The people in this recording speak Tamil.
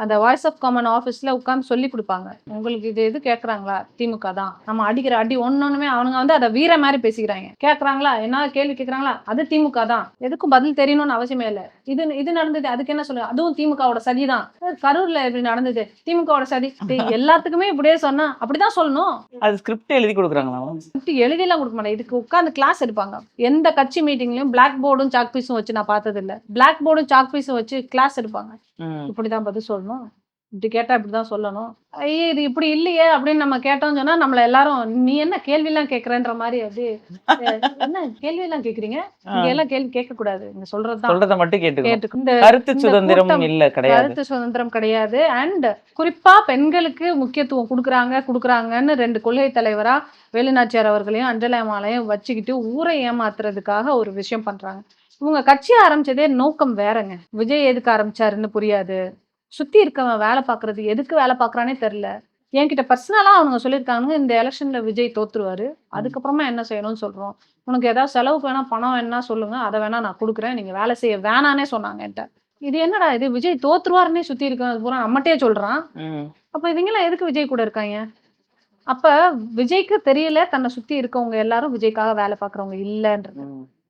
அந்த வாய்ஸ் ஆஃப் காமன் ஆஃபீஸ்ல உட்காந்து சொல்லி கொடுப்பாங்க. உங்களுக்கு இது கேட்குறாங்களா? திமுக தான். நம்ம அடிக்கிற அடி ஒன்னொன்னுமே அவனுங்க வந்து அதை வீர மாதிரி பேசிக்கிறாங்க. கேட்குறாங்களா? என்ன கேள்வி கேட்குறாங்களா? அது திமுக தான். எதுக்கும் பதில் தெரியணும்னு அவசியமே இல்லை. இது நடந்தது, அதுக்கு என்ன சொல்லுங்க? அதுவும் திமுகவோட சதி தான். கரூர்ல இப்படி நடந்தது, திமுகவோட சதி. எல்லாத்துக்குமே இப்படியே சொன்னா அப்படிதான் சொல்லணும். அது ஸ்கிரிப்ட் எழுதி கொடுக்குறாங்களா? ஸ்கிரிப்ட் எழுதிலாம் கொடுக்க மாட்டேன். இதுக்கு உட்காந்து கிளாஸ் எடுப்பாங்க. எந்த கட்சி மீட்டிங்லயும் பிளாக் போர்டும் சாக் பீஸும் வச்சு நான் பார்த்தது இல்லை. பிளாக் போர்டும் சாக் பீஸும் வச்சு கிளாஸ் எடுப்பாங்க. இப்படிதான் பதில் சொல்லணும், இப்படி கேட்டா இப்படிதான் சொல்லணும். ஐயே இது இப்படி இல்லையே அப்படின்னு நம்ம கேட்டோம்னு சொன்னா நம்மள எல்லாரும் நீ என்ன கேள்வி எல்லாம் கேட்கறன்ற மாதிரி. அது என்ன கேள்வி எல்லாம் கேக்குறீங்க? இங்க எல்லாம் கேள்வி கேட்க கூடாது. நீங்க சொல்றதை மட்டும் கேட்டுக்கணும். இந்த கருத்து சுதந்திரம் இல்ல, கிடையாது. கருத்து சுதந்திரம் கிடையாது. அண்ட் குறிப்பா பெண்களுக்கு முக்கியத்துவம் கொடுக்குறாங்கன்னு 2 கொள்கை தலைவரா வேலுநாச்சியார் அவர்களையும் அஞ்சலைமாலையும் வச்சுக்கிட்டு ஊரை ஏமாத்துறதுக்காக ஒரு விஷயம் பண்றாங்க. இவங்க கட்சி ஆரம்பிச்சதே நோக்கம் வேறங்க. விஜய் எதுக்கு ஆரம்பிச்சாருன்னு புரியாது. சுத்தி இருக்கவன் வேலை பாக்குறது எதுக்கு வேலை பாக்குறானே தெரியல. என்கிட்ட பர்சனலா அவங்க சொல்லியிருக்காங்க, இந்த எலெக்ஷன்ல விஜய் தோத்துருவாரு, அதுக்கப்புறமா என்ன செய்யணும்னு சொல்றோம். உனக்கு ஏதாவது செலவுக்கு வேணா பணம் வேணா சொல்லுங்க, அதை வேணா நான் கொடுக்குறேன், நீங்க வேலை செய்ய வேணானே சொன்னாங்க என்கிட்ட. இது என்னடா இது, விஜய் தோத்துருவாருன்னே சுத்தி இருக்க பூரா நம்மட்டே சொல்றான். அப்ப இவங்கெல்லாம் எதுக்கு விஜய் கூட இருக்காங்க? அப்ப விஜய்க்கு தெரியல தன்னை சுத்தி இருக்கவங்க எல்லாரும் விஜய்க்காக வேலை பாக்குறவங்க இல்லன்றது.